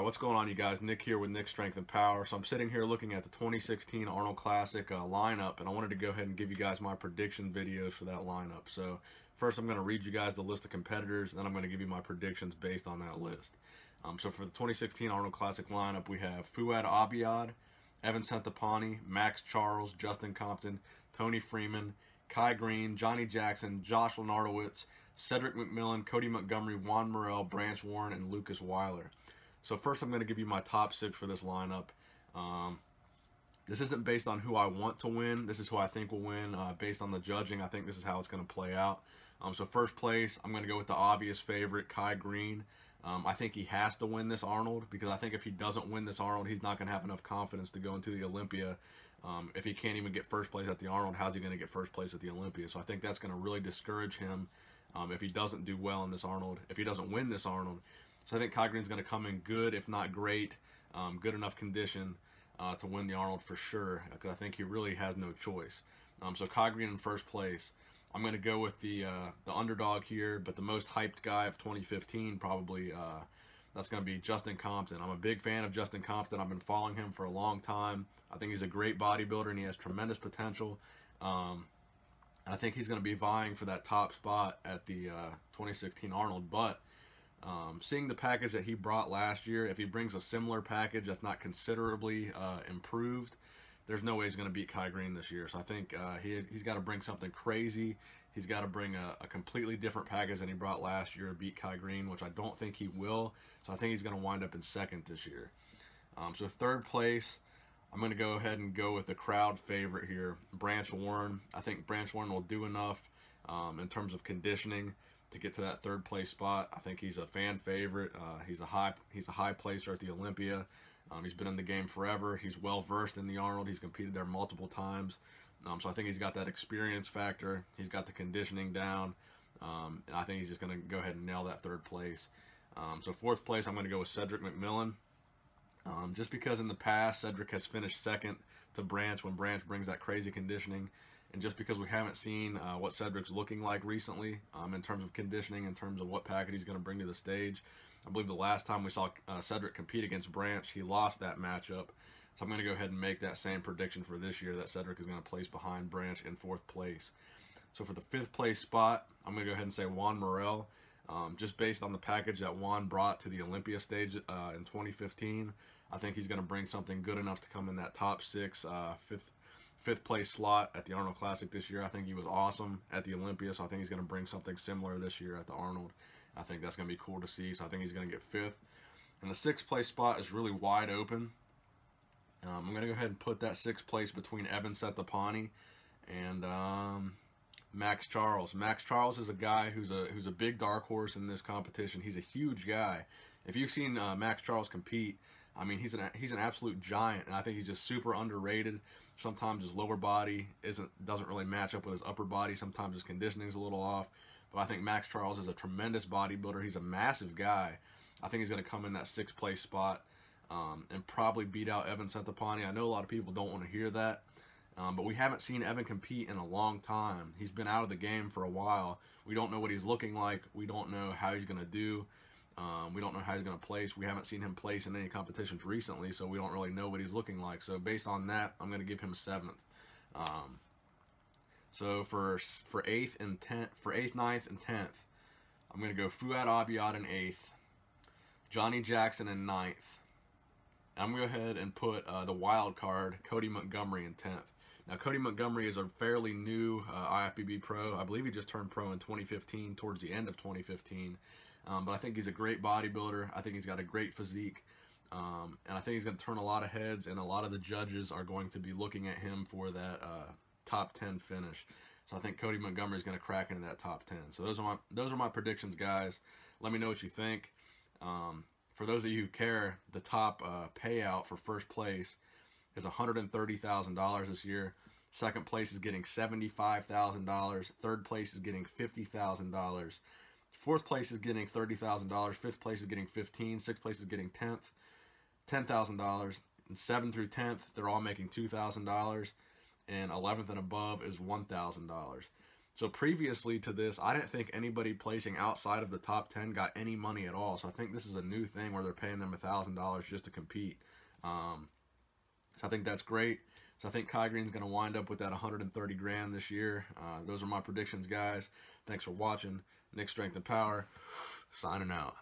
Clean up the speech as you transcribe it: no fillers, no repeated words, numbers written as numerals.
Alright, what's going on, you guys? Nick here with Nick Strength and Power. So I'm sitting here looking at the 2016 Arnold Classic lineup, and I wanted to go ahead and give you guys my prediction videos for that lineup. So first I'm going to read you guys the list of competitors, and then I'm going to give you my predictions based on that list. So for the 2016 Arnold Classic lineup, we have Fouad Abiad, Evan Centopani, Max Charles, Justin Compton, Tony Freeman, Kai Green, Johnny Jackson, Josh Lenardowitz, Cedric McMillan, Cody Montgomery, Juan Morel, Branch Warren, and Lucas Weiler. So first I'm going to give you my top 6 for this lineup. This isn't based on who I want to win. This is who I think will win based on the judging. I think this is how it's going to play out. So first place, I'm going to go with the obvious favorite, Kai Green. I think he has to win this Arnold, because I think if he doesn't win this Arnold, he's not going to have enough confidence to go into the Olympia. If he can't even get first place at the Arnold, how's he going to get first place at the Olympia? So I think that's going to really discourage him if he doesn't do well in this Arnold, if he doesn't win this Arnold. So I think Kai Green's going to come in good, if not great, good enough condition to win the Arnold for sure, because I think he really has no choice. So Kai Green in first place. I'm going to go with the underdog here, but the most hyped guy of 2015 probably, that's going to be Justin Compton. I'm a big fan of Justin Compton. I've been following him for a long time. I think he's a great bodybuilder, and he has tremendous potential. And I think he's going to be vying for that top spot at the 2016 Arnold, but seeing the package that he brought last year, if he brings a similar package that's not considerably improved, there's no way he's going to beat Kai Green this year. So I think he's got to bring something crazy. He's got to bring a completely different package than he brought last year to beat Kai Green, which I don't think he will. So I think he's going to wind up in second this year. So third place, I'm going to go ahead and go with the crowd favorite here, Branch Warren. I think Branch Warren will do enough in terms of conditioning to get to that third place spot. I think he's a fan favorite. He's a high placer at the Olympia. He's been in the game forever. He's well versed in the Arnold. He's competed there multiple times. So I think he's got that experience factor. He's got the conditioning down. And I think he's just going to go ahead and nail that third place. So fourth place, I'm going to go with Cedric McMillan. Just because in the past, Cedric has finished second to Branch when Branch brings that crazy conditioning. And just because we haven't seen what Cedric's looking like recently in terms of conditioning, in terms of what package he's going to bring to the stage. I believe the last time we saw Cedric compete against Branch, he lost that matchup. So I'm going to go ahead and make that same prediction for this year, that Cedric is going to place behind Branch in fourth place. So for the fifth place spot, I'm going to go ahead and say Juan Morel. Just based on the package that Juan brought to the Olympia stage in 2015, I think he's going to bring something good enough to come in that top 6, fifth place slot at the Arnold Classic this year. I think he was awesome at the Olympia, so I think he's going to bring something similar this year at the Arnold. I think that's going to be cool to see, so I think he's going to get 5th. And the 6th place spot is really wide open. I'm going to go ahead and put that 6th place between Evan Centopani and Max Charles. Max Charles is a guy who's a big dark horse in this competition. He's a huge guy. If you've seen Max Charles compete, I mean, he's an absolute giant, and I think he's just super underrated. Sometimes his lower body doesn't really match up with his upper body. Sometimes his conditioning's a little off. But I think Max Charles is a tremendous bodybuilder. He's a massive guy. I think he's going to come in that 6th place spot and probably beat out Evan Centopani. I know a lot of people don't want to hear that, but we haven't seen Evan compete in a long time. He's been out of the game for a while. We don't know what he's looking like. We don't know how he's going to do. We don't know how he's going to place. We haven't seen him place in any competitions recently, so we don't really know what he's looking like. So based on that, I'm going to give him 7th. So for 8th, 9th, and 10th, I'm going to go Fouad Abiad in 8th, Johnny Jackson in 9th. I'm going to go ahead and put the wild card, Cody Montgomery, in 10th. Now, Cody Montgomery is a fairly new IFBB pro. I believe he just turned pro in 2015, towards the end of 2015. But I think he's a great bodybuilder. I think he's got a great physique. And I think he's going to turn a lot of heads, and a lot of the judges are going to be looking at him for that top 10 finish. So I think Cody Montgomery is going to crack into that top 10. So those are my predictions, guys. Let me know what you think. For those of you who care, the top payout for first place is $130,000 this year. Second place is getting $75,000. Third place is getting $50,000. Fourth place is getting $30,000. Fifth place is getting $15,000. Sixth place is getting $10,000. And 7th through 10th, they're all making $2,000. And 11th and above is $1,000. So previously to this, I didn't think anybody placing outside of the top 10 got any money at all. So I think this is a new thing where they're paying them $1,000 just to compete. So I think that's great. So I think Kai Green's going to wind up with that 130 grand this year. Those are my predictions, guys. Thanks for watching. Nick Strength and Power, signing out.